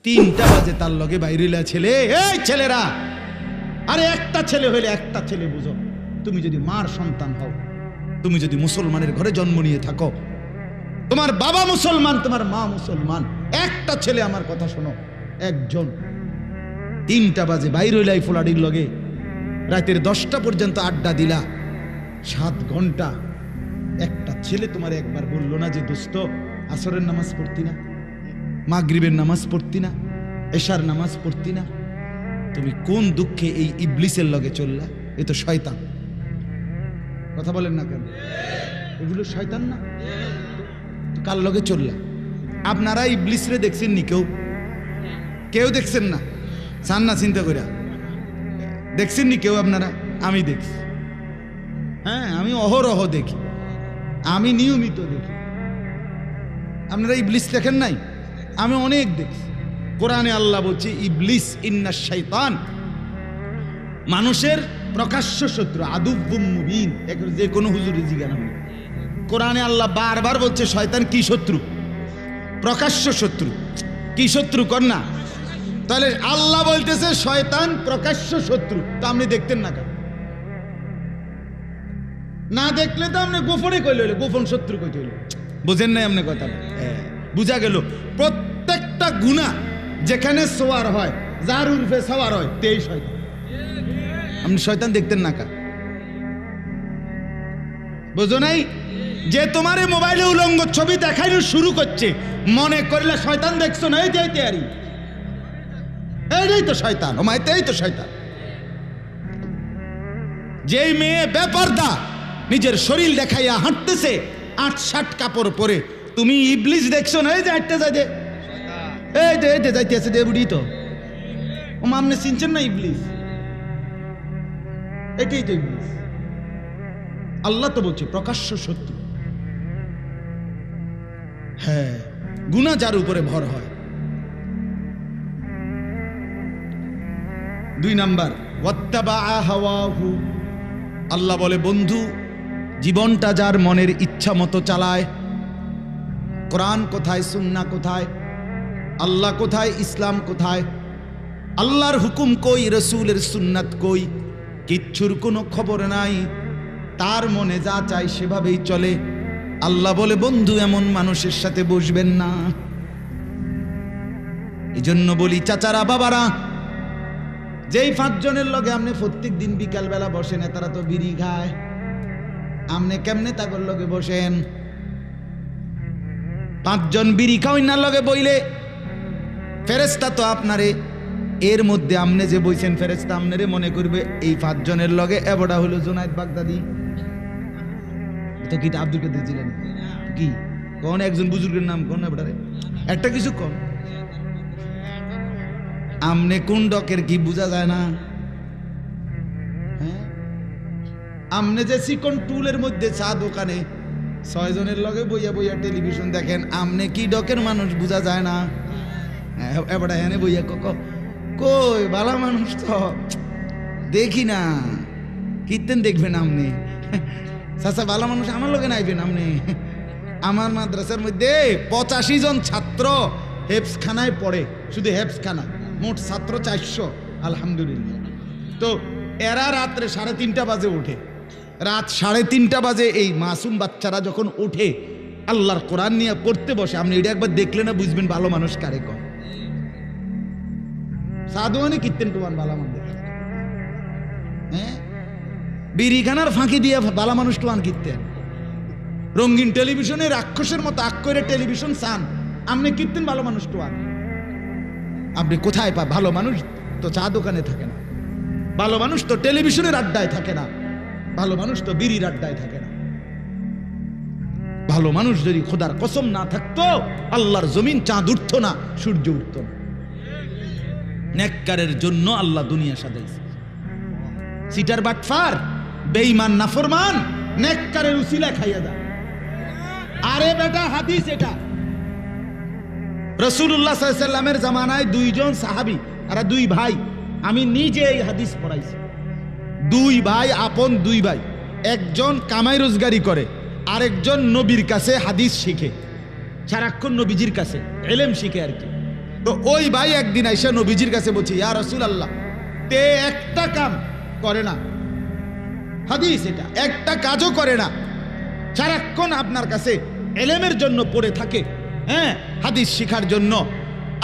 3টা বাজে তার লগে বাইরিলা ছেলে, এই ছেলেরা, আরে একটা ছেলে হইলে একটা ছেলে বুঝো, তুমি যদি মার সন্তান হও, তুমি যদি মুসলমানের ঘরে জন্ম নিয়ে থাকো, তোমার বাবা মুসলমান, তোমার মা মুসলমান, একটা ছেলে, আমার কথা শোনো, একজন 3টা বাজে বাইর হইলাই ফুলাডির লগে, রাতের 10টা পর্যন্ত আড্ডা দিলা, 7 ঘন্টা, একটা ছেলে তোমার একবার বললো না যে দোস্ত আসরের নামাজ পড়তি না, মাগরিবের নামাজ পড়তি না, এশার নামাজ পড়তি না? তুমি কোন দুঃখে এই ইবলিসের লগে চললা? এ তো শয়তান। কথা বলেন না কেন? এগুলো শয়তান না? তো কার লগে চললা? আপনারা ইবলিসরে দেখছেন নি? কেউ দেখছেন না? চান না চিন্তা করে দেখছেন নি কেউ আপনারা? আমি দেখছি, হ্যাঁ, আমি অহরহ দেখি, আমি নিয়মিত দেখি। আপনারা ইবলিস দেখেন নাই? আমি অনেক দেখছি। কোরআনে আল্লাহ বলছে ইবলিস ইন্নাশ শাইতান, মানুষের প্রকাশ্য শত্রু, আদুব্বুম মুবিন। যে কোনো হুজুরে জিজ্ঞাসা হবে, কোরআনে আল্লাহ বারবার বলছে শয়তান কি শত্রু? প্রকাশ্য শত্রু। কি শত্রু কর না? তাহলে আল্লাহ বলতেছে শয়তান প্রকাশ্য শত্রু, তা আপনি দেখতেন না কেন? না দেখলে তো আপনি গোপনে কইল, গোপন শত্রু কইতে হইল। বুঝেন নাই আপনি কথা? বুঝা গেল। প্রত্যেকটা গুনাহ যেখানে সোয়ার হয়, যার উর্ফে সওয়ার হয়, তেই শয়তান। আপনি শয়তান দেখতেন না কেন? বুঝো নাই? যে তোমার মোবাইলে উলঙ্গ ছবি দেখাইলো শুরু করছে, মনে করলে শয়তান দেখছো না? এই যে তৈরি, এইটাই তো শয়তান। ও মাইতেই তো শয়তান। যেই মেয়ে বেপরদা নিজের শরীর দেখাইয়া হাঁটতেছে 8-7 কাপড় পরে, তুমি ইবলিস দেখছো না? এই যে হাঁটতে যাইতে, এই যে যাইতে আছে দেবুড়ি, তো ও আপনি চিনছেন না ইবলিস? এটাই তো ইবলিস। আল্লাহ তো বলছে প্রকাশ্য শত্রু। হ্যাঁ, গুনাহ যার উপরে ভর হয়। 2 নাম্বার, ওয়াত্তাবা হাওয়াহু। আল্লাহ বলে বন্ধু, জীবনটা যার মনের ইচ্ছা মতো চালায়। কোরআন কোথায়? সুন্নাহ কোথায়? আল্লাহ কোথায়? ইসলাম কোথায়? আল্লাহর হুকুম কই? রসুলের সুন্নাত কই? কিচ্ছুর কোনো খবর নাই। তার মনে যা চায় সেভাবেই চলে। আল্লাহ বলে বন্ধু, এমন মানুষের সাথে বসবেন না। এই জন্য বলি চাচারা, বাবারা, যেই 5 জনের লগে আপনি প্রত্যেক দিন বিকাল বেলা বসেন, তারা তো বিড়ি খায়, আপনি কেমনে তাগর লগে বসেন? 5 জন বিড়ি খাওয়াই না লগে বইলে ফেরেশতা তো আপনারে, এর মধ্যে আপনি যে বইছেন, ফেরেশতা আপনারে মনে করবে এই 5 জনের লগে এবড়া হলো জুনায়েদ বাগদাদি। তো কি আব্দুল কাদের জিলানী? কি কোন একজন বুজুর্গের নাম কোন? এবড়ারে একটা কিছু কম। আমনে কোন ডকের কি বোঝা যায় না? হ্যাঁ, আমনে যে চিকন টুলের মধ্যে চা দোকানে 6 জনের লগে বইয়া বইয়া টেলিভিশন দেখেন, আমনে কি ডকের মানুষ বোঝা যায় না? এবারে এনে বইয়া কই ভালো মানুষ তো দেখি না, কীর্তেন দেখবেন আমনে? চাচা ভালো মানুষ আমার লগে নাইবেন আমনে? আমার মাদ্রাসার মধ্যে 85 জন ছাত্র হেফজখানায় পড়ে, শুধু হেফজখানা, মোট ছাত্র 400, আলহামদুলিল্লাহ। তো এরা রাত্রে 3:30 বাজে ওঠে, রাত 3:30 বাজে এই মাসুম বাচ্চারা যখন ওঠে আল্লাহর কোরআন নিয়ে পড়তে বসে, আপনি এটা একবার দেখলে না বুঝবেন ভালো মানুষ কারে কয়। সাধুয়ানি কীর্তেন টুয়ান ভালো মানুষ, হ্যাঁ, বিড়িখানার ফাঁকি দিয়ে ভালো মানুষ টুয়ান কীর্তেন। রঙিন টেলিভিশনে রাক্ষসের মতো আক করে টেলিভিশন চান, আপনি কীর্তেন ভালো মানুষ টুয়ান। আপনি কোথায় পা? ভালো মানুষ তো চা দোকানে থাকে না, ভালো মানুষ তো টেলিভিশনের আড্ডায় থাকে না, ভালো মানুষ তো বিড়ির আড্ডায় থাকে না। ভালো মানুষ যদি খোদার কসম না থাকতো, আল্লাহর জমিন চাঁদ উঠত না, সূর্য উঠত না। নেককারের জন্য আল্লাহ দুনিয়া সাজাইছে। সিটার বাটফার, বেঈমান, নাফরমান নেককারের উসিলা খাইয়া দেয়। আরে বেটা, হাদিস এটা। রাসূলুল্লাহ সাল্লাল্লাহু আলাইহি ওয়াসাল্লামের জামানায় 2 জন সাহাবী আর 2 ভাই, আমি নিজে এই হাদিস পড়াইছি। 2 ভাই, আপন 2 ভাই, একজন কামাই রোজগারি করে, আরেকজন নবীর কাছে হাদিস শিখে, সারাক্ষণ নবীজির কাছে এলেম শিখে আর কি। তো ওই ভাই একদিন আইসা নবীজির কাছে বলছে, ইয়া রাসূলুল্লাহ, তে একটা কাম করে না, হাদিস এটা, একটা কাজও করে না, সারাক্ষণ আপনার কাছে এলেমের জন্য পড়ে থাকে, হ্যাঁ, হাদিস শিখার জন্য,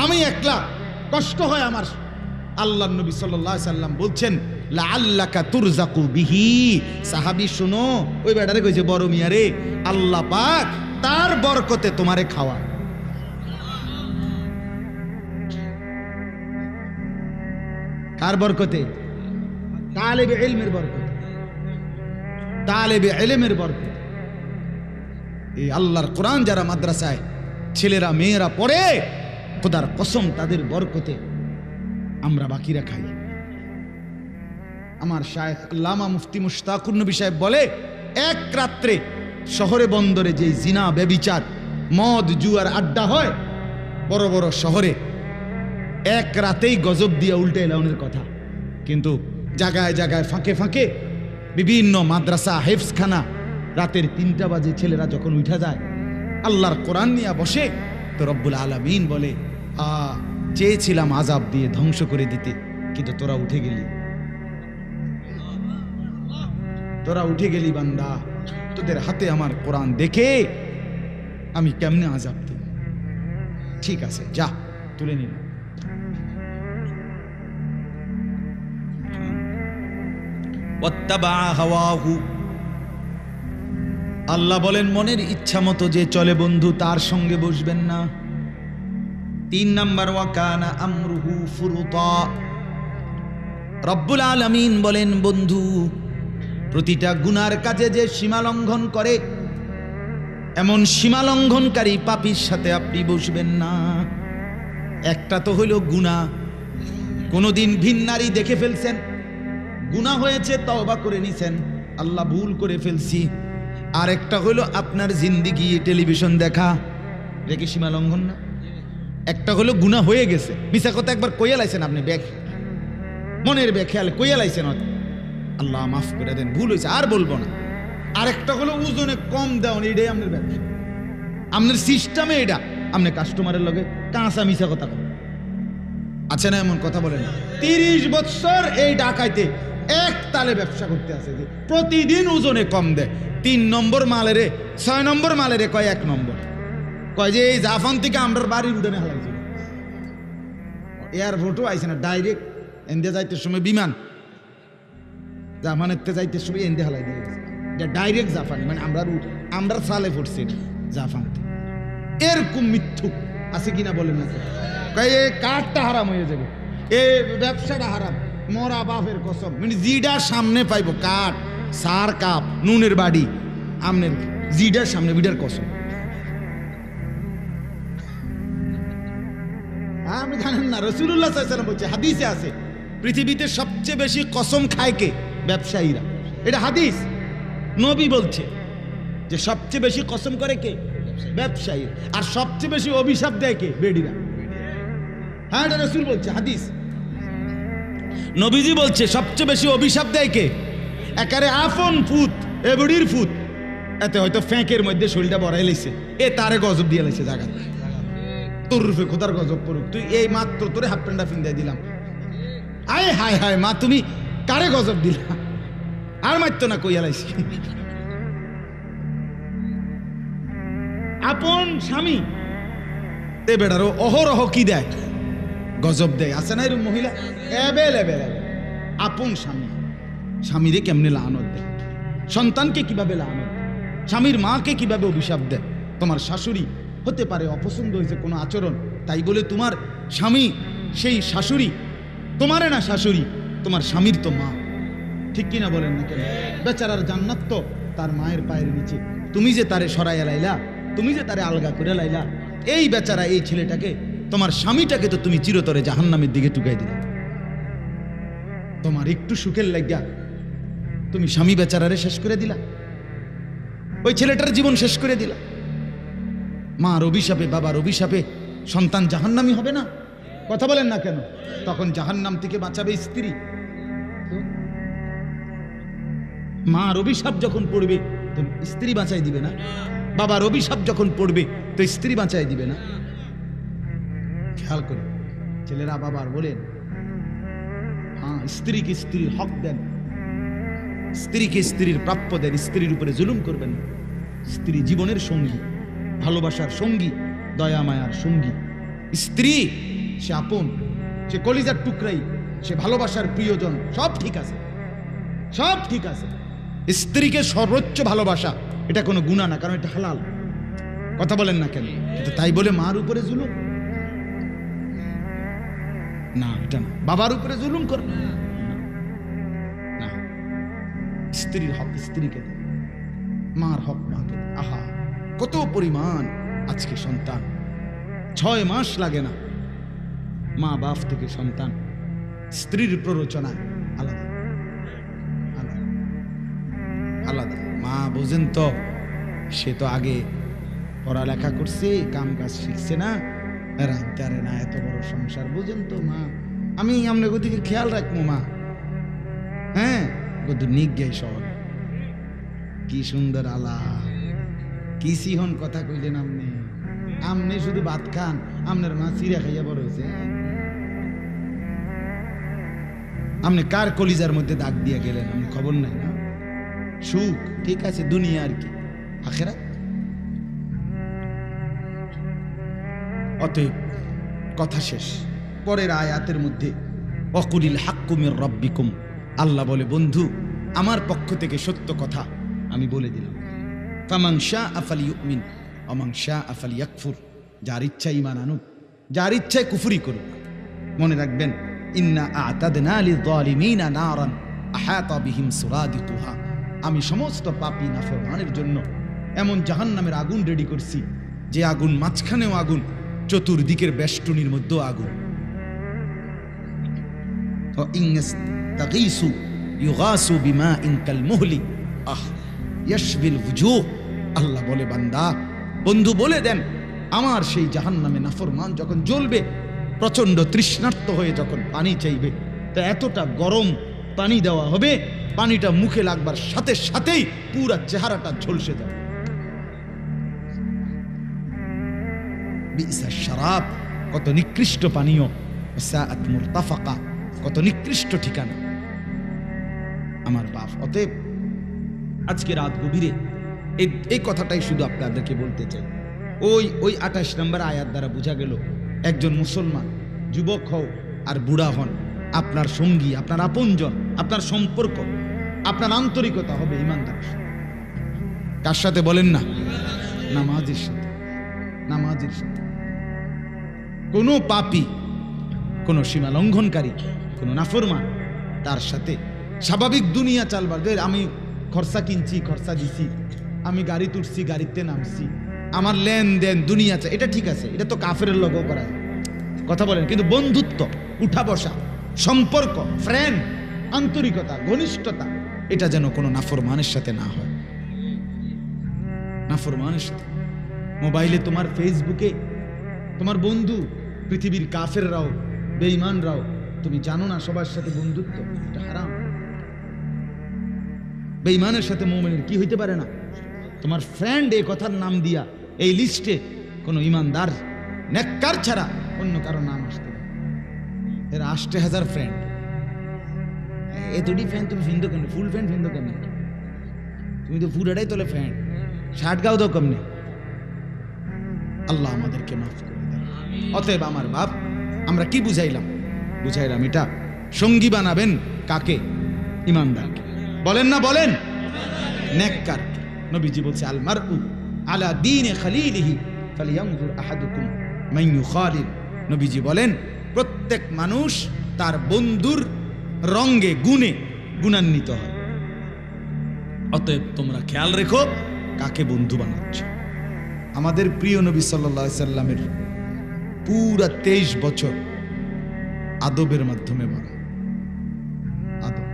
আমি একলা কষ্ট হয় আমার। আল্লাহ নবী সাল্লাল্লাহু আলাইহি সাল্লাম বলছেন, লাআল্লাকা তুরজাকু বিহি। সাহাবী শুনো, ওই বেটারে কইছে, বড় মিয়া রে, আল্লাহ পাক তার বরকতে তোমারে খাওয়ায়। কার বরকতে? তালেবে ইলমের বরকতে, তালেবে ইলমের বরকতে। এই আল্লাহর কোরআন যারা মাদ্রাসায় ছেলেরা মেয়েরা পড়ে, খোদার কসম তাদের বরকতে আমরা বাকিরা খাই। আমার শায়েখ আল্লামা মুফতি মুশতাকুর নবী সাহেব বলে, এক রাত্রে শহরে বন্দরে যে জিনা ব্যভিচার মদ জুয়ার আড্ডা হয় বড় বড় শহরে, এক রাতেই গজব দিয়ে উল্টে এলাউনের কথা। কিন্তু জায়গায় জায়গায় ফাঁকে ফাঁকে বিভিন্ন মাদ্রাসা হেফজখানা, রাতের 3টা বাজে ছেলেরা যখন উঠা যায় আল্লাহর কোরআন নিয়ে বসে, তো রব্বুল আলামিন বলে, চেয়েছিলাম আযাব দিয়ে ধ্বংস করে দিতে, কিন্তু তোরা উঠে গেলি, তোরা উঠে গেলি বান্দা, তোদের হাতে আমার কোরআন দেখে আমি কেমনে আযাব দিই। ঠিক আছে, যা তুলে নিন। আল্লাহ বলেন, মনের ইচ্ছা মতো যে চলে বন্ধু, তার সঙ্গে বসবেন না। 3 নাম্বার, ওয়াকানা আমরুহু ফুরুতা। রব্বুল আলামিন বলেন, বন্ধু, প্রতিটা গুনার কাজে যে সীমা লঙ্ঘন করে, এমন সীমা লঙ্ঘনকারী পাপীর সাথে আপনি বসবেন না। একটা তো হইল গুনাহ, কোনোদিন ভিন নারী দেখে ফেলছেন, গুনাহ হয়েছে, তওবা করে নিছেন, আল্লাহ ভুল করে ফেলছি। আর একটা হইল আপনার জিন্দিগি টেলিভিশন দেখা, রেখে সীমা লঙ্ঘন না? একটা হলো গুনাহ হয়ে গেছে, মিছা কথা একবার কইয়া লাইছেন আপনি, মনের বেখেয়াল কইয়া লাইছেন, আল্লাহ মাফ করে দেন, ভুল হয়েছে, আর বলবো না। আর একটা হলো ওজনে কম দেওয়ান, এটাই আপনার ব্যবসা, আপনার সিস্টেমে এটা, আপনি কাস্টমারের লগে কাঁচা মিছা কথা বলেন। আছে না এমন কথা বলেন? 30 বছর এই ডাকাইতে এক তালে ব্যবসা করতে আছে, যে প্রতিদিন ওজনে কম দেয়। 3 নম্বর মালেরে 6 নম্বর মালেরে কয় 1 নম্বর, কয় যে এই জাফান থেকে আমরা বাড়ির উঠানে হালাইছি। এয়ারপোর্টও আইছে না, ডাইরেক্ট এনদে যাইতে সময় বিমান, জাফানের যাইতে সময় এনদে হালাই দিয়ে গেছে, ডাইরেক্ট জাফানি, মানে আমরা সালে পড়ছি জাফান। এরকম মিথ্যুক আছে কিনা বলেন না? কয় এই কাঠটা হারাম হয়ে যাবে, এই ব্যবসাটা হারাম, মরা বাপের কসম, মানে জিডার সামনে পাইব কাঠ, সার কাপ, নুনের বাড়ি, আমনের জিডার সামনে বিডার কসম। আপনি জানেন না, রাসূলুল্লাহ সাল্লাল্লাহু আলাইহি ওয়াসাল্লাম বলছে, হাদিসে আছে, পৃথিবীতে সবচেয়ে বেশি কসম খায় কে? ব্যবসায়ীরা। এটা হাদিস, নবী বলছে যে সবচেয়ে বেশি কসম করে কে? ব্যবসায়ী। আর সবচেয়ে বেশি অভিশাপ দেয় কে? বেডিরা। হ্যাঁ, এটা রাসূল বলছে, হাদিস, নবীজি বলছে সবচেয়ে বেশি অভিশাপ দেয় কে? একারে আপন ফুত, এ বুড়ির ফুত, এতে হয়তো ফ্যাঁকের মধ্যে শরীরটা বড়াই লাইছে, এ তারে গজব দিয়ে লাইছে জায়গা, তোর রূপে খোদার গজব পড়ুক, তুই এই মাত্র তোরে হাফ প্যান্টটা ফিন্দাই দিলাম, আয় হায় হায় মা, তুমি কারে গজব দিলা, আর মারতো না, কইয়া লাইছি। আপন স্বামী এ বেড়ারও অহরহ কি দেয়? গজব দেয়। আছে না এরকম মহিলা? এবেল আপন স্বামী, স্বামীরে কেমনে লানত দেয়, সন্তানকে কিভাবে লানত দেয়, স্বামীর মাকে কিভাবে অভিশাপ দেয়। তোমার শাশুড়ি হতে পারে অপছন্দ হয়েছে কোনো আচরণ, তাই বলে তোমার স্বামী সেই শাশুড়ি তোমারে না, শাশুড়ি তোমার স্বামীর তো মা, ঠিক কিনা বলেন না কেন? বেচারার জান্নাত তো তার মায়ের পায়ের নিচে, তুমি যে তারে সরাইয়া লাইলা, তুমি যে তারে আলগা করে লাইলা, এই বেচারা এই ছেলেটাকে, তোমার স্বামীটাকে তো তুমি চিরতরে জাহান্নামের দিকে টুকাই দিলে। তোমার একটু সুখের লাগিয়া তুমি স্বামী বেচারারে শেষ করে দিলা, ওই ছেলেটার জীবন শেষ করে দিলা। মার অভিশাপে, বাবার অভিশাপে সন্তান জাহান্নামী হবে না? কথা বলেন না কেন? তখন জাহান্নাম থেকে বাঁচাবে স্ত্রী। মার অভিশাপ যখন পড়বে তো স্ত্রী বাঁচাই দিবে না? বাবার অভিশাপ যখন পড়বে তো স্ত্রী বাঁচাই দিবে না? খেয়াল করে ছেলেরা বাবার বলেন, হ্যাঁ, স্ত্রীকে স্ত্রীর হক দেন, স্ত্রীকে স্ত্রীর প্রাপ্য দেন, স্ত্রীর উপরে জুলুম করবেন না। স্ত্রী জীবনের সঙ্গী, ভালোবাসার সঙ্গী, দয়া মায়ার সঙ্গী। স্ত্রী সে আপন, সে কলিজার টুকরাই, সে ভালোবাসার প্রিয়জন। সব ঠিক আছে, সব ঠিক আছে। স্ত্রীকে সর্বোচ্চ ভালোবাসা এটা কোনো গুনাহ না, কারণ এটা হালাল। কথা বলেন না কেন? কিন্তু তাই বলে মার উপরে জুলুম না, এটা না। বাবার উপরে জুলুম করবে না। স্ত্রীর হক স্ত্রীকে দেন, মার হক মাকে দেন। আহা, কত পরিমাণ আজকে সন্তান 6 মাস লাগে না, মা বাপ থেকে সন্তান স্ত্রীর প্ররোচনায় আলাদা আলাদা আলাদা। মা বোঝেন তো, সে তো আগে পড়ালেখা করছে, কাম কাজ শিখছে না, রাখতে না, এত বড় সংসার। বোঝেন তো মা, আমি আপনার গতিকে খেয়াল রাখবো মা। হ্যাঁ, গদু নিক গাই শহর, কি সুন্দর আলা, কি সিহন কথা কইলেন আপনি। আমনে শুধু ভাত খান, আপনার মা চিরা খাইয়া বড় হয়েছে। আপনি কার কলিজার মধ্যে দাগ দিয়ে গেলেন, আপনি খবর নাই না? সুখ ঠিক আছে, দুনিয়া আর কি, আখেরাত। অতএব কথা শেষ। পরের আয়াতের মধ্যে ওয়াকুলিল হাক্কু মির রাব্বিকুম, আল্লাহ বলে, বন্ধু আমার পক্ষ থেকে সত্য কথা আমি বলে দিলাম। ফামান শাআ ফালিয়ুমিন ওয়া মান শাআ ফালিয়াকফুর, যার ইচ্ছা ঈমান আনুক, যার ইচ্ছায় কুফরি করুক। মনে রাখবেন, ইন্না আ'তাদনা লিয-যালিমিনা নারান আহাতা বিহিম সুরাদিকুহা, আমি সমস্ত পাপী নাফরমানের জন্য এমন জাহান্নামের আগুন রেডি করছি, যে আগুন মাঝখানেও আগুন, চতুর্দিকের বেষ্টনীর মধ্যেও আগুন। ইন্নাস্তাগীসু ইউগাসু বিমাইন কালমুহলি ইয়াশবিল ওয়ুজুহ, আল্লাহ বলে, বান্দা বন্ধু বলে দেন, আমার সেই জাহান্নামে নাফরমান যখন জ্বলবে, প্রচন্ড তৃষ্ণার্ত হয়ে যখন পানি চাইবে, তা এতটা গরম পানি দেওয়া হবে, পানিটা মুখে লাগবার সাথে সাথেই পুরা চেহারাটা ঝলসে যাবে। বি'সা শারাব, কত নিকৃষ্ট পানীয়। সাআত মুরতাফাকা, কত নিকৃষ্ট ঠিকানা আমার বাপ। অতএব আজকে রাত গভীরে এই কথাটাই শুধু আপনাদেরকে বলতে চাই। ওই 28 নম্বর আয়াত দ্বারা বোঝা গেল, একজন মুসলমান যুবক হও আর বুড়া হন, আপনার সঙ্গী, আপনার আপনজন, আপনার সম্পর্ক, আপনার আন্তরিকতা হবে ঈমানদারের সাথে। কার সাথে বলেন না? নামাজের সাথে। নামাজের সাথে। কোনো পাপী, কোনো সীমা লঙ্ঘনকারী, কোনো নাফরমান, তার সাথে স্বাভাবিক দুনিয়া চালবার। আমি খরচা কিনছি, খরচা দিছি, আমি গাড়ি তুলছি, গাড়িতে নামছি, আমার লেনদেন দুনিয়া চাই, এটা ঠিক আছে, এটা তো কাফেরের লগও করা যায়। কথা বলেন, কিন্তু বন্ধুত্ব, উঠা বসা, সম্পর্ক, ফ্রেন্ড, আন্তরিকতা, ঘনিষ্ঠতা, এটা যেন কোনো নাফরমানের সাথে না হয়। নাফরমানের সাথে। মোবাইলে তোমার, ফেসবুকে তোমার বন্ধু, পৃথিবীর কাফেররাও, বেঈমানরাও, তুমি জানো না সবার সাথে বন্ধুত্ব এটা হারাম। বেঈমানের সাথে মুমিনের কি হইতে পারে না? তোমার ফ্রেন্ড এই কথার নাম দিয়া এই লিস্টে কোনো ইমানদার নেককার ছাড়া অন্য কারো নাম আসতে পারে। এর 80,000 ফ্রেন্ড, এতটি ফ্রেন্ড তুমি ফিন্দো কেন? ফুল ফ্রেন্ড ফিন্দো কেন? তুমি তো পুরাটাই তোলে ফ্রেন্ড, 60 গাও দাও কমনে। আল্লাহ আমাদেরকে মাফ করে দেন। অতএব আমার বাপ, আমরা কি বুঝাইলাম? বুঝাইলাম এটা সঙ্গী বানাবেন কাকে? ইমানদারকে। বলেন না বলেন? নেককার। নবীজি বলছে, আল মারউ আলা দীনে খালিলিহি ফালিয়ানজুর আহাদুকুম মান ইউখালিল। নবীজি বলেন, প্রত্যেক মানুষ তার বন্ধুর রঙে, গুণে গুণান্বিত হয়। অতএব তোমরা খেয়াল রেখো কাকে বন্ধু বানাচ্ছ। আমাদের প্রিয় নবী সাল্লাল্লাহু আলাইহি সাল্লামের পুরা 23 বছর আদবের মাধ্যমে ভরা। আদব,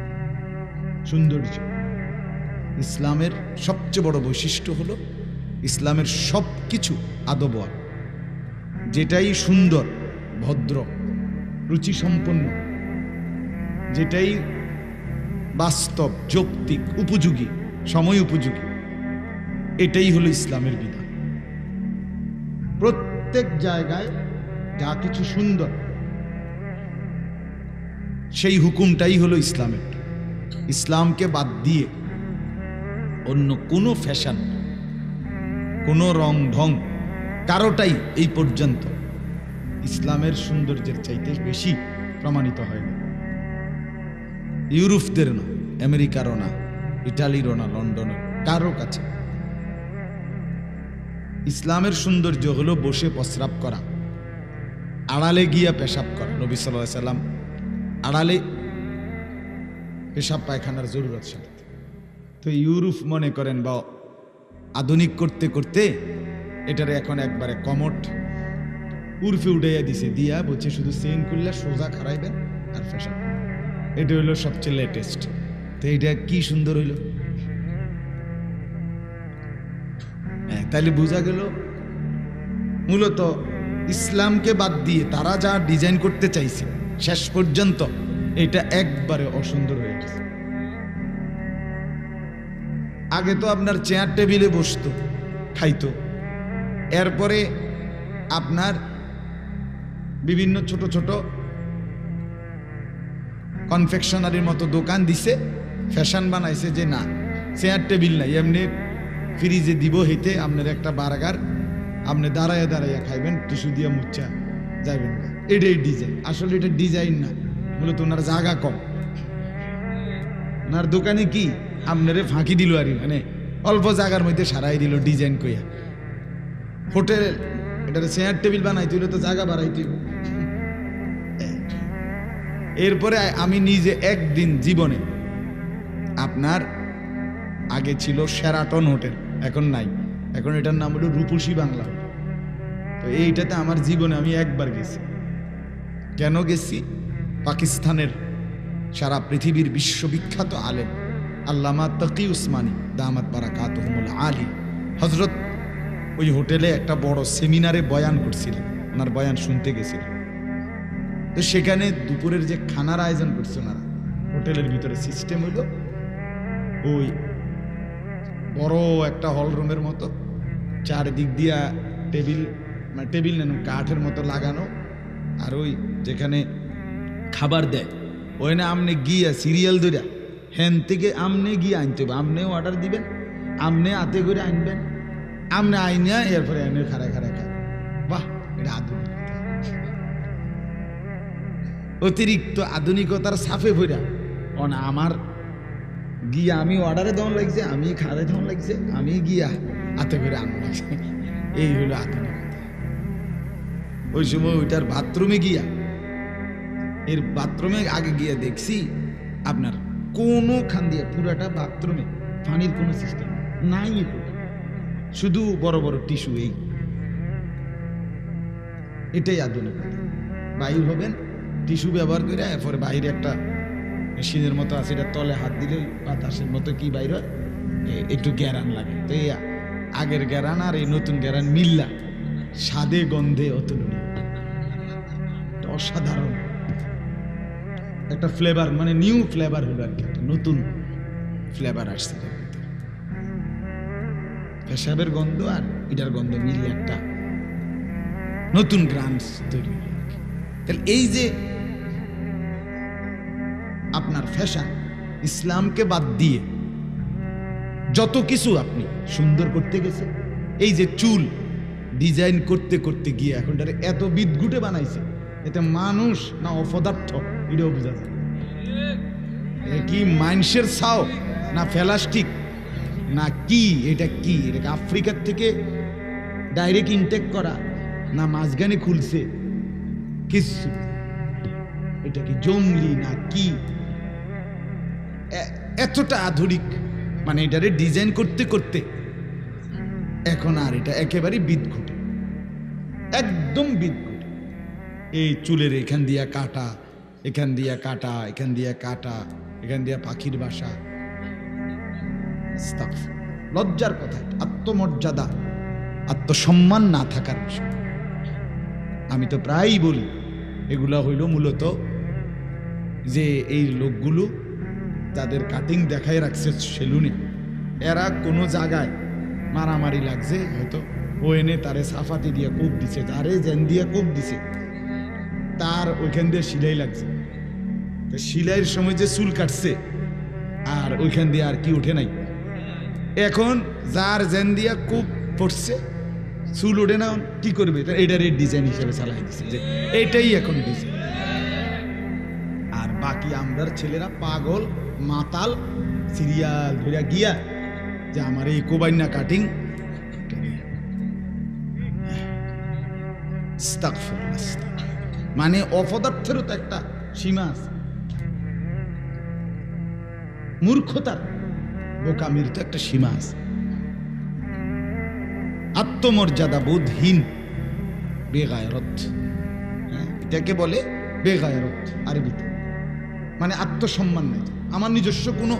সৌন্দর্য। ইসলামের সবচেয়ে বড় বৈশিষ্ট্য হলো ইসলামের সব কিছু আদব। যেটাই সুন্দর, ভদ্র, রুচিসম্পন্ন, যেটাই বাস্তব, যৌক্তিক, উপযোগী, সময় উপযোগী, এটাই হলো ইসলামের বিধান। প্রত্যেক জায়গায় যা কিছু সুন্দর, সেই হুকুমটাই হলো ইসলামের। ইসলামকে বাদ দিয়ে অন্য কোনো ফ্যাশন, কোনো রং ঢং, কারোটাই এই পর্যন্ত ইসলামের সৌন্দর্যের চাইতে বেশি প্রমাণিত হয়নি। ইউরোপদের না, আমেরিকারও না, ইটালিরও না, লন্ডনের কারো কাছে। ইসলামের সৌন্দর্য হলো বসে প্রস্রাব করা, আড়ালে গিয়া পেশাব করা। নবী সাল্লাল্লাহু আলাইহি সাল্লাম আড়ালে পেশাব পায়খানার জরুরত সাথে। তো ইউরোপ মনে করেন বা আধুনিক করতে করতে এটারে এখন একবারে কমট উর্ফে উঠাইয়া দিছে, দিয়া বলছে শুধু চেইন করলে সোজা খারাইবেন আর পেশাব। এটা হইলো সবচেয়ে লেটেস্ট। তো এটা কি সুন্দর হইল। হ্যাঁ, তাইলে বোঝা গেল মূলত ইসলামকে বাদ দিয়ে তারা যা ডিজাইন করতে চাইছে শেষ পর্যন্ত এটা একবারে অসুন্দর হয়ে গেছে। আগে তো আপনার চেয়ার টেবিলে বসতো, খাইতো, এরপরে আপনার বিভিন্ন ছোট ছোট কনফেকশনারির মতো দোকান দিছে, ফ্যাশন বানাইছে যে না চেয়ার টেবিল নাই, এমনি ফ্রিজে দিব হইতে আপনার একটা বার্গার আপনি দাঁড়াইয়া দাঁড়াইয়া খাইবেন, টিস্যু দিয়ে মুচ্ছা যাইবেন না। এটাই ডিজাইন। আসলে এটা ডিজাইন না, মূলত ওনার জায়গা কম। ওনার দোকানে কি আপনারে ফাঁকি দিল আর মানে অল্প জায়গার মধ্যে সারাই দিল ডিজাইন কইয়া। হোটেল এটা চেয়ার টেবিল বানাইতে হইলে তো জায়গা বাড়াইতে হইব। এরপরে আমি নিজে একদিন জীবনে, আপনার আগে ছিল শেরাটন হোটেল, এখন নাই, এখন এটার নাম হলো রূপসী বাংলা। তো এইটাতে আমার জীবনে আমি একবার গেছি। কেন গেছি? পাকিস্তানের সারা পৃথিবীর বিশ্ববিখ্যাত আলেম আল্লামা তকি উসমানী দামাত বারাকাতুহুমুল আলী হযরত ওই হোটেলে একটা বড় সেমিনারে বয়ান করছিলেন, ওনার বয়ান শুনতে গেছিলেন। তো সেখানে দুপুরের যে খানার আয়োজন করছে ওনারা, হোটেলের ভিতরে সিস্টেম হইল ওই বড় একটা হল রুমের মতো, চারদিক দিয়া টেবিল, মানে টেবিল নেন কাঠের মতো লাগানো, আর ওই যেখানে খাবার দেয় ওইখানে আমনে গিয়া সিরিয়াল ধরিয়া হ্যান থেকে আমনে গিয়ে আনতে হবে, আমনে অর্ডার দিবেন, আমনে হাতে করে আনবেন, আমনে আইনিয়া এরপরে এনে খাড়ায় খাড়ায় খায়। বাহ, এটা আধুনিক, অতিরিক্ত আধুনিকতার সাফে ভরা। অন আমার গিয়া আমি অর্ডারে দেওয়ান লাগছে, আমি খাড়ায় দেওয়ান লাগছে, আমি গিয়া হাতে করে আনবো লাগছে। এই হলো আধুনিকতা। ওই সময় ওইটার বাথরুমে গিয়া, এর বাথরুমে আগে গিয়া দেখছি আপনার কোনো খান দিয়ে পুরাটা বাথরুমে পানির কোনো সিস্টেম নাই, শুধু বড় বড় টিস্যু। এটাই আধুনিকতা। বাইর হবেন টিস্যু ব্যবহার করে, এরপরে বাইরে একটা মেশিনের মতো আছে, এটা তলে হাত দিলে বাতাসের মতো কি বাইর হয়, একটু গ্যারান লাগে। তো এই আগের গ্যারান আর এই নতুন গ্যারান মিল্লা স্বাদে গন্ধে অতুলনীয়, অসাধারণ একটা ফ্লেভার, মানে নিউ ফ্লেভার হলো আর কি, একটা নতুন ফ্লেভার আসছে। পেশাবের গন্ধ আর এটার গন্ধ মিললে একটা নতুন গ্রান্স তৈরি হলো। তাহলে এই যে আপনার ফ্যাশন, ইসলামকে বাদ দিয়ে যত কিছু আপনি সুন্দর করতে গেছে, এই যে চুল ডিজাইন করতে করতে গিয়ে এখন এত বিদঘুটে বানাইছে, এতে মানুষ না অপদার্থ এটাও বোঝা যায়। কি মানুষের ছাও না প্লাস্টিক না কি, এটা কি? এটাকে আফ্রিকার থেকে ডাইরেক্ট ইনটেক করা না মাঝখানে খুলছে কিছু? এটা কি জঙ্গলি না কি? এতটা আধুনিক, মানে এটারে ডিজাইন করতে করতে এখন আর এটা একেবারে বিদঘুটে, একদম বিদঘুটে। এই চুলের এখান দিয়া কাটা, এখান দিয়া কাটা, এখান দিয়া কাটা, এখান দিয়া পাখির বাসা। লজ্জার কথা, আত্মমর্যাদা আত্মসম্মান না থাকার বিষয়। আমি তো প্রায়ই বলি এগুলা হইল মূলত যে এই লোকগুলো যাদের কাটিং দেখায় রাখছে সেলুনে, এরা কোনো জায়গায় মারামারি লাগছে হয়তো, ও এনে তারে সাফাতি দিয়ে কোপ দিছে, তারে জেন দিয়ে কোপ দিছে, তার ওইখান দিয়ে সিলাই লাগছে, তো সিলাইয়ের সময় যে চুল কাটছে আর ওইখান দিয়ে আর কি উঠে নাই, এখন যার জেন দিয়া খুব পড়ছে চুল ওঠে না, কি করবে, এটার ডিজাইন হিসেবে চালাই দিচ্ছে যে এটাই এখন ডিজাইন। আর বাকি আমরার ছেলেরা পাগল মাতাল সিরিয়াল ধরে গিয়া যে আমার এই কোবাইনা কাটিং, মানে অপদার্থেরও তো একটা সীমা আছে, মূর্খতার বোকামির তো একটা সীমা আছে। আত্মমর্যাদা বোধহীন বেগায়রত, এটাকে বলে বেগায়রত আরবিতে, মানে আত্মসম্মান নাই, আমার নিজস্ব কোনো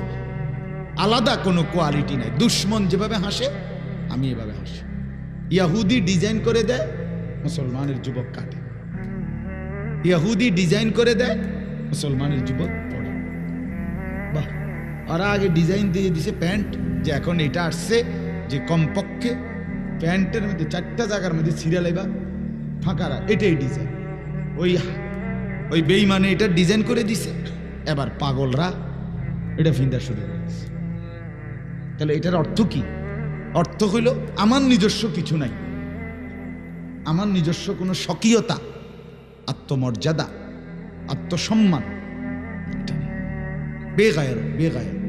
আলাদা কোনো কোয়ালিটি নাই। দুশ্মন যেভাবে হাসে আমি এভাবে হাসি। ইয়াহুদি ডিজাইন করে দেয়, মুসলমানের যুবক কাটে, ইয়াহুদি ডিজাইন করে দেয়, মুসলমানের যুবক পড়ে। বাহ, ওরা আগে ডিজাইন দিয়ে দিছে প্যান্ট, যে এখন এটা আসছে যে কমপক্ষে প্যান্টের মধ্যে 4টা জায়গার মধ্যে সিরিয়াল এবার ফাঁকা, এটাই ডিজাইন। ওই বেঈমানে এটা ডিজাইন করে দিছে, এবার পাগলরা এটা ফিন্দা শুরু করে দিছে। তাহলে এটার অর্থ কি? অর্থ হইল আমার নিজস্ব কিছু নাই, আমার নিজস্ব কোনো স্বকীয়তা, আত্মমর্যাদা, আত্মসম্মান এটা নেই। বেগায়রত, বেগায়রত,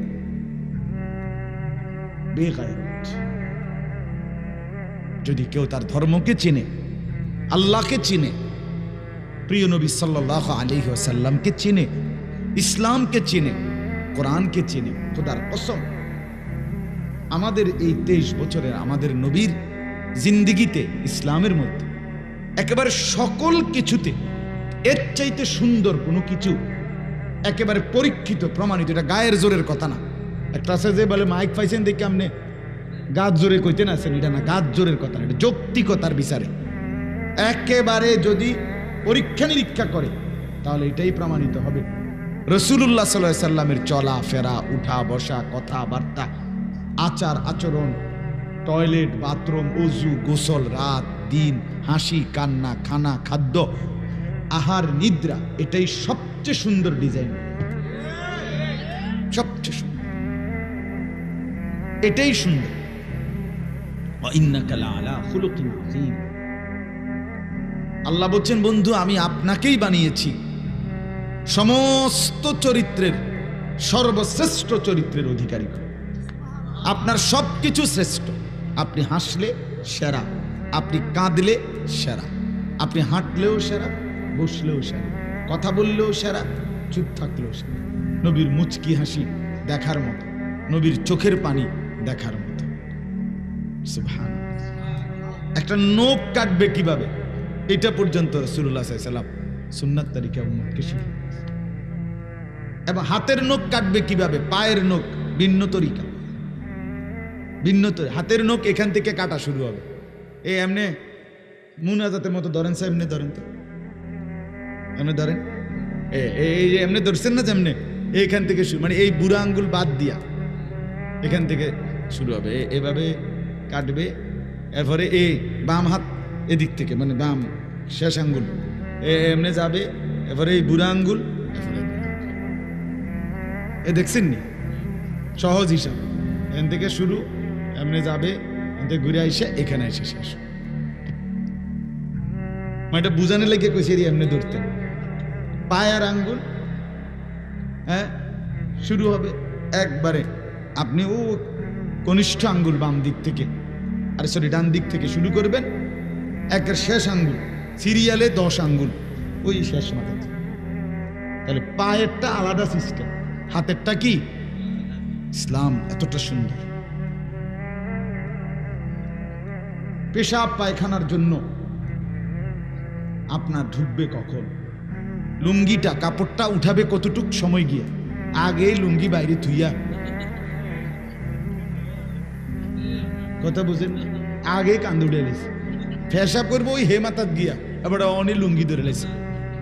বেগায়রত। যদি কেউ তার ধর্মকে চিনে, আল্লাহকে চিনে, প্রিয় নবী সাল্লাল্লাহু আলাইহি ওয়াসাল্লামকে চিনে, ইসলামকে চিনে, কোরআনকে চিনে, খোদার কসম আমাদের এই 23 বছরের আমাদের নবীর জিন্দিগিতে ইসলামের মধ্যে একেবারে সকল কিছুতে এর চাইতে সুন্দর কোনো কিছু একেবারে পরীক্ষিত প্রমাণিত, এটা গায়ের জোরের কথা না। একটা আছে যে বলে মাইক পাইছেন দেখে আপনি গাছ জোরে কইতেন আছেন, এটা না, গাছ জোরের কথা না, এটা যৌক্তিকতার বিচারে একেবারে যদি পরীক্ষা নিরীক্ষা করে তাহলে এটাই প্রমাণিত হবে। রাসূলুল্লাহ সাল্লাল্লাহু আলাইহি সাল্লামের চলা ফেরা, উঠা বসা, কথাবার্তা, আচার আচরণ, টয়লেট বাথরুম, ওযু গোসল, রাত দিন, হাসি কান্না, খানা খাদ্য, আহার নিদ্রা, এটাই সবচেয়ে সুন্দর ডিজাইন, সবচেয়ে সুন্দর, এটাই সুন্দর। ওয়া ইন্নাকা লাআলা খুলুকিন আযীম। আল্লাহ বলছেন, বন্ধু আমি আপনাকেই বানিয়েছি সমস্ত চরিত্রের সর্বশ্রেষ্ঠ চরিত্রের অধিকারী, আপনার সবকিছু শ্রেষ্ঠ। আপনি হাসলে সেরা, আপনি কাঁদলে সেরা, আপনি হাঁটলেও সেরা, বসলেও সেরা, কথা বললেও সেরা, চুপ থাকলেও সেরা। নবীর মুচকি হাসি দেখার মতো, নবীর চোখের পানি দেখার মতো। সুবহানাল্লাহ। একটা নখ কাটবে কিভাবে এটা পর্যন্ত রাসূলুল্লাহ সাল্লাল্লাহু আলাইহি ওয়াসাল্লাম সুন্নাত তরিকা উম্মতকে শিখিয়ে দিয়েছেন। এবং হাতের নখ কাটবে কিভাবে, পায়ের নখ ভিন্ন তরিকা, ভিন্ন তরিকা। হাতের নখ এখান থেকে কাটা শুরু হবে, এই এমনি মুনাজাতের মতো ধরেন, এমনি ধরেন, তো এমনি ধরেন, এই যে এমনি ধরছেন না, যেমনি এইখান থেকে শুরু, মানে এই বুড়া আঙ্গুল বাদ দিয়া এখান থেকে শুরু হবে, এভাবে কাটবে। এরপরে এই বাম হাত এদিক থেকে, মানে বাম শেষ আঙ্গুল এমনি যাবে, এরপরে এই বুড়া আঙ্গুল, এ দেখছেন নি, সহজ হিসাব, এখান থেকে শুরু, এমনি যাবে, এখান থেকে ঘুরে আইসে এখানে এসে শেষ। এটা বুঝানো লেগে কইছে এমনি ধরতেন। পায়ের আঙ্গুল, হ্যাঁ, শুরু হবে একবারে, আপনি ও কনিষ্ঠ আঙ্গুল বাম দিক থেকে, আরে সরি ডান দিক থেকে শুরু করবেন, একের শেষ আঙ্গুল সিরিয়ালে 10 আঙ্গুল, ওই শেষ মাথা। তাহলে পায়েরটা আলাদা সিস্টেম, হাতেরটা কি? ইসলাম এতটা সুন্দর। পেশাব পায়খানার জন্য আপনার ঢুকবে কখন, লুঙ্গিটা কাপড়টা উঠাবে কতটুক সময় গিয়ে, আগে লুঙ্গি বাইরে থুইয়া, কথা বুঝেন, আগে কান্দে উঠে এলেছে, পেশাব করবো ওই হে মাথাত গিয়া, আবার অনেক লুঙ্গি ধরে লেছে।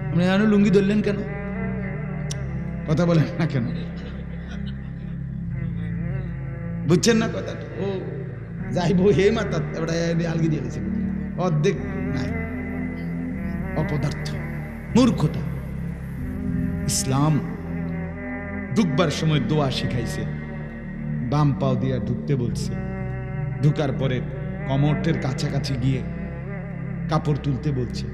আপনি এখনো লুঙ্গি ধরলেন কেন? কথা বলেন না কেন? বুঝছেন না কথাটা? ও যাইবো হে মাথাত, এবার আলগি দিয়ে গেছে, অর্ধেক নাই, অপদার্থ, মূর্খতা। ইসলাম ঢুকবার সময় দোয়া শিখাইছে, বাম পাও দিয়া ঢুকতে বলছে, ঢুকার পরে কমরের কাছাকাছি গিয়ে কাপড় তুলতে বলছে,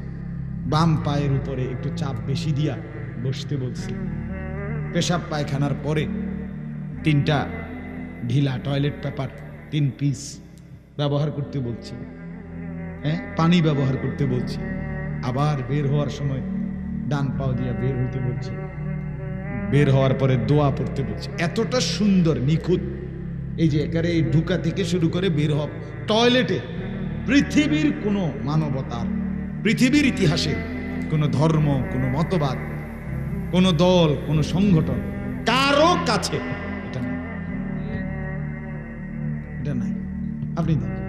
বাম পায়ের উপরে একটু চাপ বেশি দিয়া বসতে বলছে, পেশাব পায়খানার পরে 3টা ঢিলা টয়লেট পেপার 3 পিস ব্যবহার করতে বলছে, হ্যাঁ, পানি ব্যবহার করতে বলছে, আবার বের হওয়ার সময় ডান পাও দিয়া বের হইতে বলছে, বের হওয়ার পরে দোয়া পড়তে বলছে। এতটা সুন্দর নিখুঁত, এই যে একারে এই ঢুকা থেকে শুরু করে বের হওয়া টয়লেটে পৃথিবীর কোনো মানবতার, পৃথিবীর ইতিহাসে কোনো ধর্ম, কোনো মতবাদ, কোনো দল, কোনো সংগঠন কারো কাছে এটা নাই, এটা নাই। আপনি দেখেন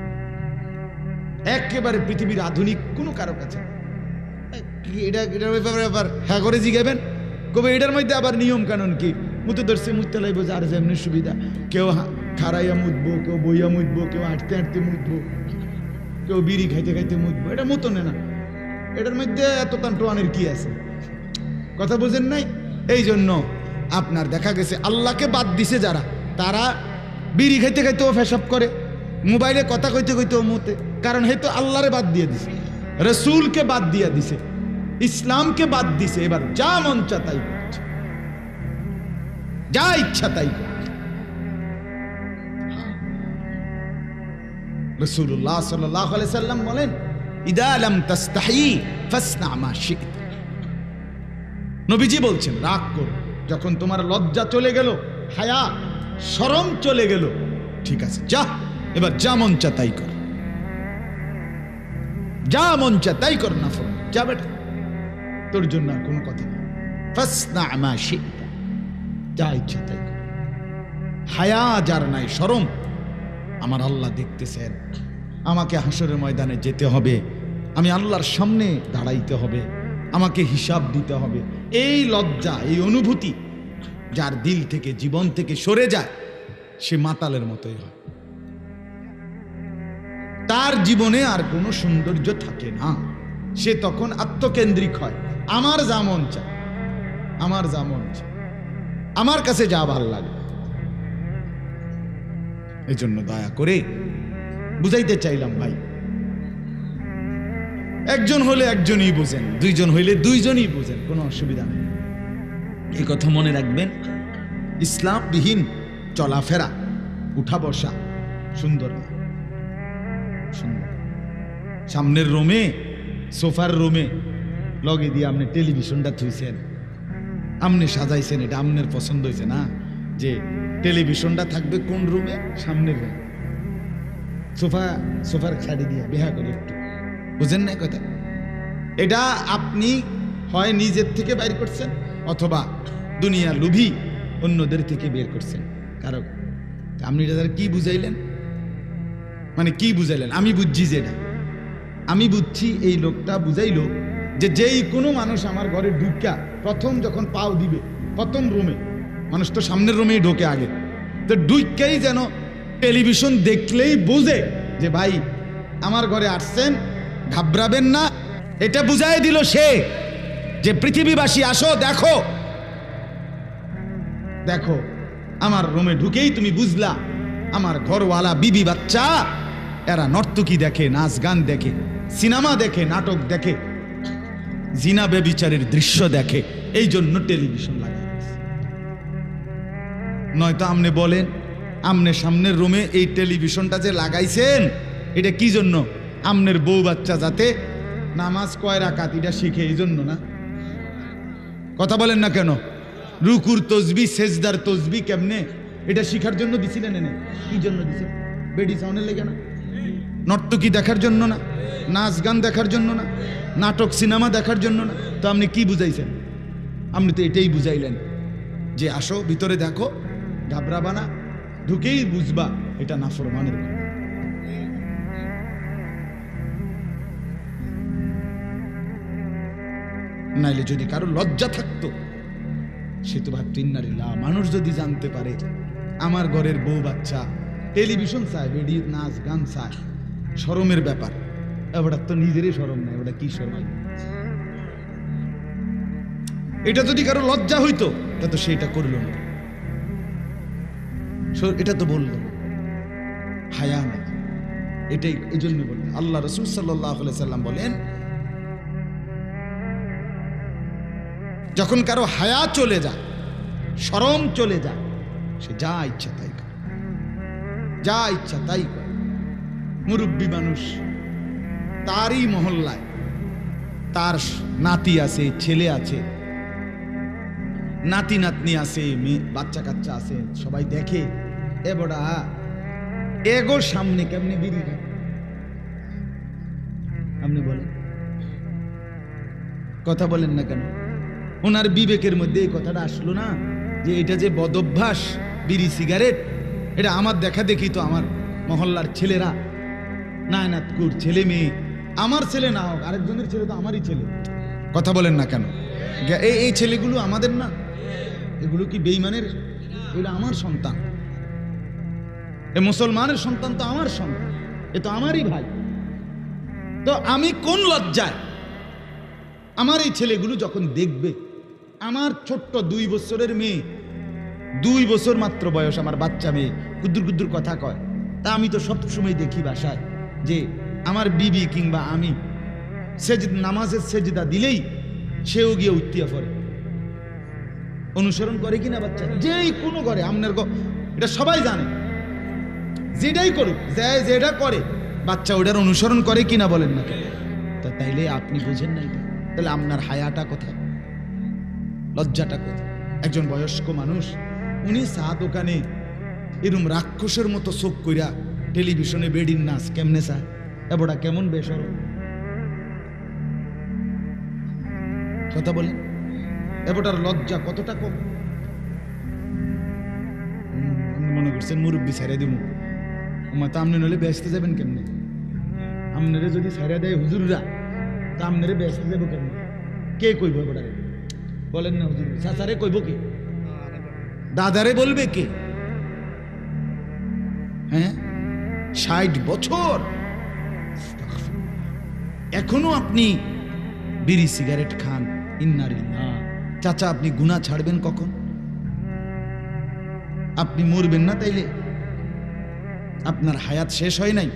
একেবারে পৃথিবীর আধুনিক কোনো কারো কাছে এটার ব্যাপার হ্যাঁ করে জিগাবেন, কবে এটার মধ্যে আবার নিয়ম কানুন কি, মুতে ধরছে মুততে লাগবো যার যেমনি সুবিধা, কেউ খাড়াইয়া মুতবো, কেউ বইয়া মুতবো, কেউ হাঁটতে হাঁটতে মুতবো, কেউ বিড়ি খাইতে খাইতে মুতবো, এটা মতো না। এটার মধ্যে এত কান্টোয়ানের কি আছে, কথা বোঝেন নাই? এই জন্য আপনার দেখা গেছে আল্লাহকে বাদ দিছে যারা, তারা বিড়ি খাইতে খাইতেও ফেসাব করে, মোবাইলে কথা কইতে কইতেও মুতে, কারণ হয়তো আল্লাহরে বাদ দিয়ে দিছে, রসুলকে বাদ দিয়ে দিছে, ইসলামকে বাদ দিছে, এবার যা মন চা তাই করছে, যা ইচ্ছা তাই করছে। রাসূলুল্লাহ সাল্লাল্লাহু আলাইহি সাল্লাম বলেন, ইদা লাম তাস্তাহি ফাসনা মা শি'তা। নবীজি বলছেন, রাগ করো, যখন তোমার লজ্জা চলে গেল, হায়া শরম চলে গেল, ঠিক আছে, যা এবার যা মন চা তাই কর, যা মন চা তাই কর, না ফর যা বেটা, তোর জন্য আর কোনো কথা নেই, ফাসনা মা শি'তা, যা ইচ্ছা তাই কর। হায়া যার নাই, শরম, আমার আল্লাহ দেখতেছেন, আমাকে হাসরের ময়দানে যেতে হবে, আমি আল্লাহর সামনে দাঁড়াইতে হবে, আমাকে হিসাব দিতে হবে, এই লজ্জা, এই অনুভূতি যার দিল থেকে, জীবন থেকে সরে যায়, সে মাতালের মতোই হয়, তার জীবনে আর কোনো সৌন্দর্য থাকে না, সে তখন আত্মকেন্দ্রিক হয়, আমার যা মন চায়, আমার যা মন চায়, আমার কাছে যা ভাল লাগে। এই জন্য দয়া করে বুঝাইতে চাইলাম ভাই, একজন হলে একজনই বোঝেন, দুইজন হইলে দুইজনই বোঝেন, কোনো অসুবিধা নেই। এই কথা মনে রাখবেন, ইসলামবিহীন চলাফেরা, উঠা বসা সুন্দর না, সুন্দর। সামনের রুমে, সোফার রুমে লগে দিয়ে আপনি টেলিভিশনটা থুইছেন, আপনি সাজাইছেন, এটা আপনার পছন্দ হয়েছে না, যে টেলিভিশনটা থাকবে কোন রুমে, সামনের রুমে, সোফার ছাড়ি দিয়ে বেহা করে একটু, বুঝেন না কথা? এটা আপনি হয় নিজের থেকে বাইর করছেন, অথবা দুনিয়া লোভী অন্যদের থেকে বের করছেন। কারণ আপনি এটা কি বুঝাইলেন, মানে কি বুঝাইলেন? আমি বুঝছি, যেটা আমি বুঝছি, এই লোকটা বুঝাইলো যে যেই কোনো মানুষ আমার ঘরে ঢুকা প্রথম যখন পাও দিবে, প্রথম রুমে, মানুষ তো সামনের রুমেই ঢোকে আগে, তো ঢুকাই যেন টেলিভিশন দেখলেই বুঝে যে ভাই আমার ঘরে আসছেন, ঘাবড়াবেন না, এটা বুঝাই দিল সে যে পৃথিবীবাসী আসো, দেখো দেখো, আমার রুমে ঢুকেই তুমি বুঝলা আমার ঘরওয়ালা বিবি বাচ্চা এরা নর্তকী দেখে, নাচ গান দেখে, সিনেমা দেখে, নাটক দেখে, জিনা বেবিচারের দৃশ্য দেখে, এই জন্য টেলিভিশন লাগাই। নয়তো আপনি বলেন, আপনি সামনের রুমে এই টেলিভিশনটা যে লাগাইছেন, এটা কি জন্য? আমনের বউ বাচ্চা যাতে নামাজ কয় রাকাত এটা শিখে, এই জন্য না? কথা বলেন না কেন? রুকুর তসবি, সেজদার তসবি কেমনে, এটা শিখার জন্য দিছিলেন? এনে কি জন্য দিছিলেন? বেডি সাউন্ডের লেগে না? নর্তকী দেখার জন্য না? নাচ গান দেখার জন্য না? নাটক সিনেমা দেখার জন্য না? তো আপনি কি বুঝাইছেন? আপনি তো এটাই বুঝাইলেন যে আসো ভিতরে দেখো, ঘাবড়াবা না, ঢুকেই বুঝবা এটা নাফরমানের ঘর। নাইলে যদি কারো লজ্জা থাকতো, সে তো ভাবতো ইন্নালিল্লাহ, মানুষ যদি জানতে পারে আমার ঘরের বউ বাচ্চা টেলিভিশন চায়, বেডি নাচ গান চায়, শরমের ব্যাপার। এবারটা তো নিজেরই শরম নাই, ওটা কি শরম? এটা যদি কারো লজ্জা হইতো তা তো সেটা করলো না। এটা তো বললো হায়া না, এটাই এই জন্য বললেন আল্লাহ রাসূল সাল্লাল্লাহু আলাইহি সাল্লাম বলেন, যখন কারো হায়া চলে যায়, শরম চলে যায়, সে যা ইচ্ছা তাই করে, যা ইচ্ছা তাই করে। মুরব্বী মানুষ, তারই মহল্লায় তার নাতি আছে, ছেলে আছে, নাতি নাতনি আছে, মেয়ে বাচ্চা কাচ্চা আছে, সবাই দেখে এ বড়া এগোর সামনে কেমনে বিড়ি খায়। আপনি বলেন, কথা বলেন না কেন? ওনার বিবেকের মধ্যে এই কথাটা আসলো না যে এটা যে বদভ্যাস বিড়ি সিগারেট, এটা আমার দেখা দেখি তো আমার মহল্লার ছেলেরা, নায়নাতকুর ছেলে মেয়ে, আমার ছেলে না হোক আরেকজনের ছেলে তো আমারই ছেলে। কথা বলেন না কেন? এই ছেলেগুলো আমাদের না? এগুলো কি বেঈমানের? এগুলো আমার সন্তান, এ মুসলমানের সন্তান তো আমার সন্তান, এ তো আমারই ভাই। তো আমি কোন লজ্জায় আমার এই ছেলেগুলো যখন দেখবে, আমার ছোট্ট 2 বছরের মেয়ে, 2 বছর মাত্র বয়স আমার বাচ্চা মেয়ে, গুদ্দুর গুদ্দুর কথা কয়, তা আমি তো সব সময় দেখি বাসায় যে আমার বিবি কিংবা আমি নামাজের সেজদা দিলেই সেও গিয়ে উত্তিয়া পড়ে। অনুসরণ করে কিনা বাচ্চা? যেই কোনো করে, আপনার এটা সবাই জানে, যেটাই করুক, যেটা করে বাচ্চা ওটার অনুসরণ করে কিনা বলেন না কেন? তা তাইলে আপনি বুঝেন নাই, তাহলে আপনার হায়াটা কোথায়, লজ্জাটা কোথায়? একজন বয়স্ক মানুষ, উনি চা দোকানে এরম রাক্ষসের মতো চোখ কইরা টেলিভিশনে বেডির নাচ কেমনে চা, এবড়া কেমন বেসরম, কথা বলেন, এবটার লজ্জা কতটা কম। মনে করছেন মুরব্বী ছাড়িয়ে দিব, তা আপনি নইলে বেসতে যাবেন কেমনে? আপনারে যদি ছাড়িয়ে দেয় হুজুররা, তা আপনারে বেসতে যাবো কেমনে? কে কইব এবটারে? বলেন না হুজুর, চাচারে কইব কে? দাদারে বলবে কে? হ্যাঁ, 60 বছর এখনো আপনি বিড়ি সিগারেট খান। ইন্নালিল্লাহ। চাচা, আপনি গুনাহ ছাড়বেন কখন? আপনি মরবেন না তাইলে? আপনার হায়াত শেষ হয় নাই,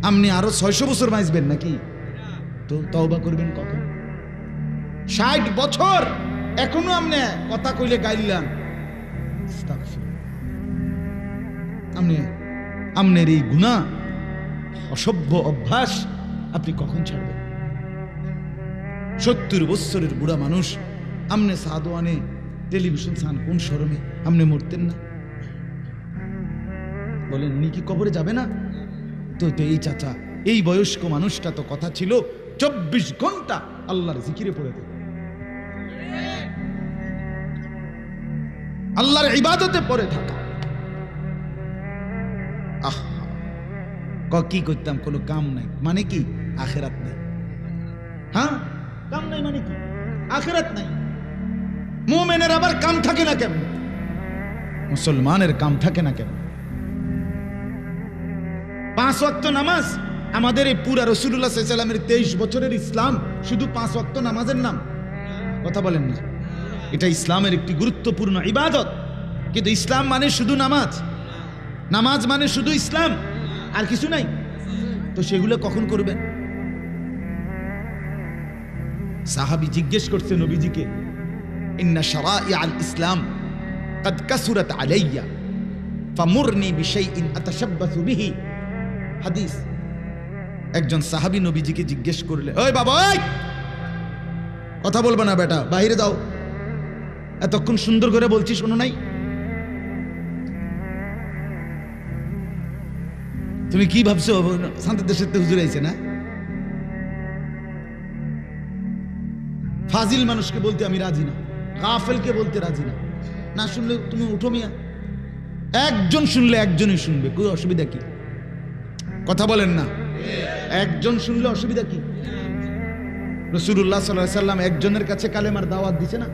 আপনি আরো 600 বছর বাঁচবেন নাকি? তো তওবা করবেন কখন? 60 বছর এখনো আপনি কথা কইলে গাইলাম, আপনার এই গুনাহ, অসভ্য অভ্যাস আপনি কখন ছাড়বেন? 70 বছরের বুড়া মানুষ, আমনে সাদওয়ানে টেলিভিশন চান, কোন শরমে আমনে মরতেন না? বলেন, উনি কি কবরে যাবে না? তো এই চাচা, এই বয়স্ক মানুষটা তো কথা ছিল 24 ঘন্টা আল্লাহর জিকিরে পড়ে থাকে, আল্লাহর ইবাদতে পড়ে থাকা। কি করতাম, কোনো কাম নাই, মানে কি আখিরাত নাই। হ্যাঁ, কাম নাই মানে কি? আখিরাত নাই। মুমিনের আবার কাম থাকে না কেন? মুসলমানের কাম থাকে না কেন? 5 ওয়াক্ত নামাজ আমাদের এই পুরা রাসূলুল্লাহ সাল্লাল্লাহু আলাইহি ওয়াসাল্লামের 23 বছরের ইসলাম শুধু 5 ওয়াক্ত নামাজের নাম। কথা বলেন না? এটা ইসলামের একটি গুরুত্বপূর্ণ ইবাদত, কিন্তু ইসলাম মানে শুধু নামাজ, নামাজ মানে শুধু ইসলাম, আর কিছু নাই। তো সেগুলো কখন করবেন? সাহাবী জিজ্ঞেস করছে নবীজিকে, ইন্না শারা'i আল ইসলাম قد كثرت علي فمرني بشيء اتشبث به। হাদিস। একজন সাহাবী নবীজিকে জিজ্ঞেস করলে, ওই বাবা, ওই কথা বলবে না বেটা, বাইরে দাও, এতক্ষণ সুন্দর করে বলছি শোনো নাই? তুমি কি ভাবছো শান্তির দেশের হুজুর আইছে না? ফাজিল মানুষকে বলতে আমি রাজি না, গাফেলকে বলতে রাজি না। না শুনলে তুমি উঠো মিয়া, একজন শুনলে একজনই শুনবে, কোনো অসুবিধা কি? কথা বলেন না? একজন শুনলে অসুবিধা কি? রাসূলুল্লাহ সাল্লাল্লাহু আলাইহি ওয়াসাল্লাম একজনের কাছে কালেমার দাওয়াত দিছে না,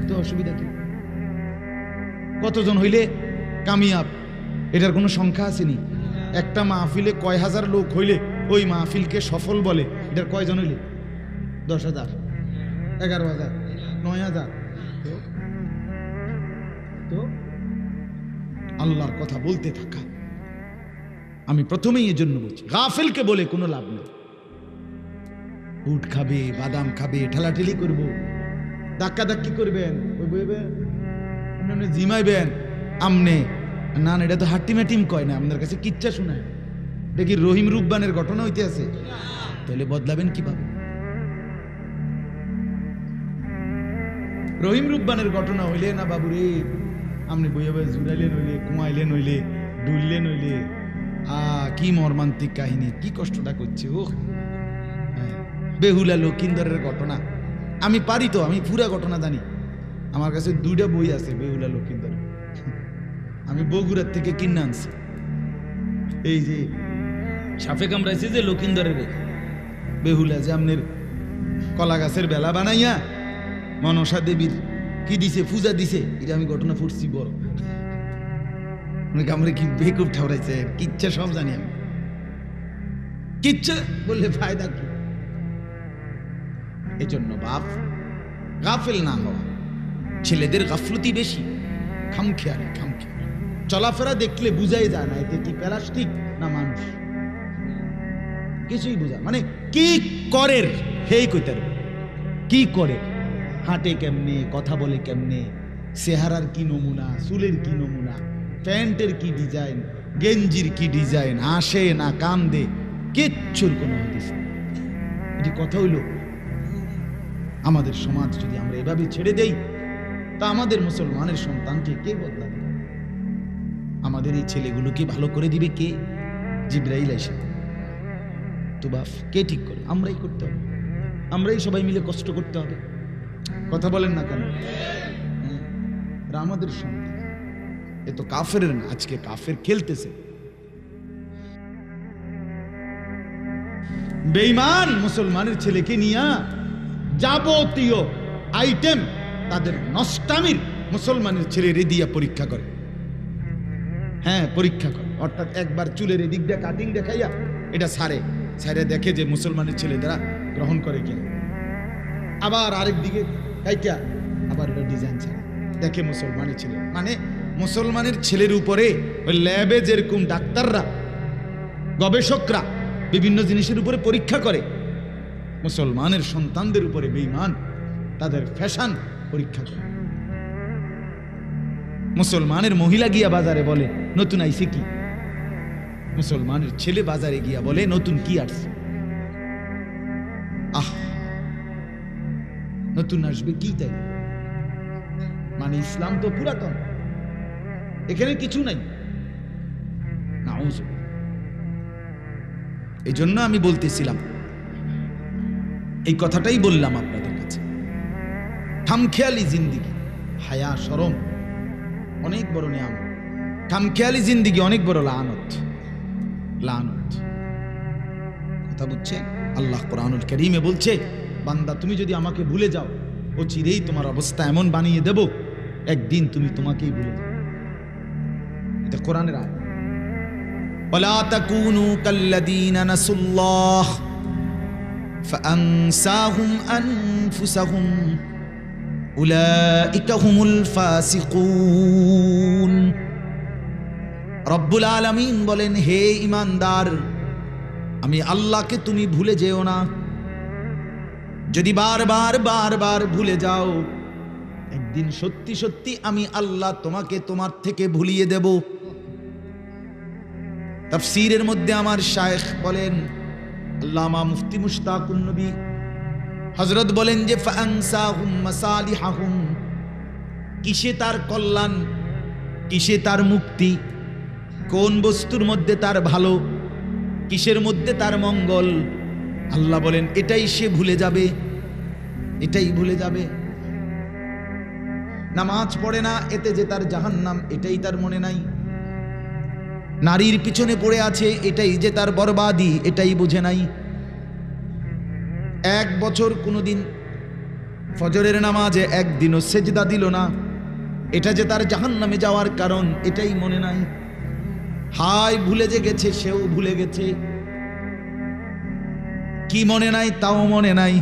তো অসুবিধা কি? কতজন হইলে কামিয়াব, এটার কোনো সংখ্যা আসেনি। একটা মাহফিলে কয় হাজার লোক হইলে ওই মাহফিলকে সফল বলে, এটার কয়জন হইলে? 10,000, 11,000, 9,000। তো আল্লাহর কথা বলতে থাকা। আমি প্রথমেই এজন্য বলছি, গাফেলকে বলে কোনো লাভ নেই। উট খাবে, বাদাম খাবে, ঠেলাঠেলি করবো, ধাক্কাধাক্কি করবেন, জিমাইবেন আমনে না, এটা তো হাট্টিমাটিম কয় না, আপনার কাছে কিচ্ছা শোনায়। এটা কি রহিম রুব্বানের ঘটনা হইতে আছে? তাহলে বদলাবেন কিভাবে? রহিম রুব্বানের ঘটনা হইলে না বাবুরে, আপনি বইয়ে বইয়ে জুড়াইলেন হইলে, কুমাইলেন হইলে, ডুললেন হইলে, কি মর্মান্তিক কাহিনী, কি কষ্টটা করছে। ও বেহুলা লক্ষিন্দরের ঘটনা আমি পারি তো, আমি পুরা ঘটনা জানি। আমার কাছে 2টা বই আছে বেহুলা লক্ষিন্দর, আমি বগুড়ার থেকে কিনে আনছি। এই যে সাপে কামড়াইছে যে লক্ষিন্দরের বেহুলা, যে আপনার কলা গাছের বেলা বানাইয়া মনসা দেবীর কি দিছে, পূজা দিছে, এটা আমি ঘটনা ফুটছি বড়। আমরা কি বেকুব ঠাউরাইছে, কিচ্ছা সব জানি আমি। কিচ্ছা বললে ফায়দা কি? এজন্য বাপ গাফেল না হওয়া, ছেলেদের গাফলতি বেশি, খামখেয়ালি। চলাফেরা দেখলে বুঝাই যায় না এতে কি প্লাস্টিক না মানুষ, কিছুই বোঝা, মানে কি করের হেই কইতার, কি করে, হাঁটে কেমনে, কথা বলে কেমনে, চেহারার কি নমুনা, চুলের কি নমুনা, প্যান্টের কি ডিজাইন, গেঞ্জির কি ডিজাইন, হাসে না কান্দে, কিচ্ছুর কোনো হদিস নেই। এটি কথা হইল, আমাদের সমাজ যদি আমরা এভাবে ছেড়ে দেই, তা আমাদের মুসলমানের সন্তানকে কে বদলাবে? আমাদের এই ছেলেগুলোকে ভালো করে দিবে কে? জিবরাইল আইসা তো বাপ কে ঠিক করে? আমরাই করতে হবে, আমরাই সবাই মিলে কষ্ট করতে হবে। কথা বলেন না কেন? আমাদের সন্তান এ তো কাফের না, আজকে কাফের খেলতেছে। বেঈমান মুসলমানের ছেলেকে নিয়ে যাবতীয় আইটেম তাদের নষ্টামির মুসলমানের ছেলের দিয়া পরীক্ষা করে। হ্যাঁ, পরীক্ষা করে, অর্থাৎ একবার চুলের এদিক দিয়ে কাটিং দেখাইয়া এটা সারে দেখে যে মুসলমানের ছেলে দ্বারা গ্রহণ করে কিনা, আবার আরেক দিকে কাইটা আবার এটা ডিজাইন ছাড়ে দেখে মুসলমানের ছেলে। মানে মুসলমানের ছেলের উপরে ওই ল্যাবে যেরকম ডাক্তাররা, গবেষকরা বিভিন্ন জিনিসের উপরে পরীক্ষা করে, মুসলমানের সন্তানদের উপরে বেঈমান তাদের ফ্যাশন পরীক্ষা করে। মুসলমানের মহিলা গিয়া বাজারে বলে নতুন আইছে কি, মুসলমানের ছেলে বাজারে গিয়া বলে নতুন কি আসছে। নতুন আসবে কি তাই? মানে ইসলাম তো পুরাতন, এখানে কিছু নাই। এই জন্য আমি বলতেছিলাম, এই কথাটাই বললাম আপনাদের কাছে, খামখেয়ালি জিন্দিগি, হায়া শরম অনেক বড় নিয়ামত, খামখেয়ালি জিন্দিগি অনেক বড় লানত। কথা বুঝছেন? আল্লাহ কোরআনুল কারীমে বলছে, বান্দা তুমি যদি আমাকে ভুলে যাও, ও চিরেই তোমার অবস্থা এমন বানিয়ে দেব, একদিন তুমি তোমাকেই ভুলে যাও। এটা কোরআনের আয়াত। ওয়ালা তাকুনু কাল্লাযীনা নাসুল্লাহ ফাআনসাহুম আনফুসাহুম উলাইকা হুমুল ফাসিকুন। রব্বুল আলামিন বলেন, হে ঈমানদার, আমি আল্লাহকে তুমি ভুলে যেও না। যদি বারবার ভুলে যাও, একদিন সত্যি সত্যি আমি আল্লাহ তোমাকে তোমার থেকে ভুলিয়ে দেব। তাফসীরের মধ্যে আমার শায়েখ বলেন, আল্লামা মুফতি মুশতাকুন নবী হযরত বলেন যে ফাআনসাহুম মাসালিহাহুম, কিসে তার কল্যাণ, কিসে তার মুক্তি, কোন বস্তুর মধ্যে তার ভালো, কিসের মধ্যে তার মঙ্গল, আল্লাহ বলেন এটাই সে ভুলে যাবে, এটাই ভুলে যাবে। নামাজ পড়ে না, এতে যে তার জাহান্নাম, এটাই তার মনে নাই। নারীর পিছনে পড়ে আছে, এটাই যে তার বরবাদি, এটাই বুঝে নাই। 1 বছর কোনোদিন ফজরের নামাজে একদিনও সেজদা দিল না, এটা যে তার জাহান্নামে যাওয়ার কারণ, এটাই মনে নাই। হায় ভুলে যে গেছে, সেও ভুলে গেছে। কি মনে নাই তাও মনে নাই,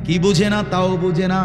কি বুঝে না তাও বুঝে না।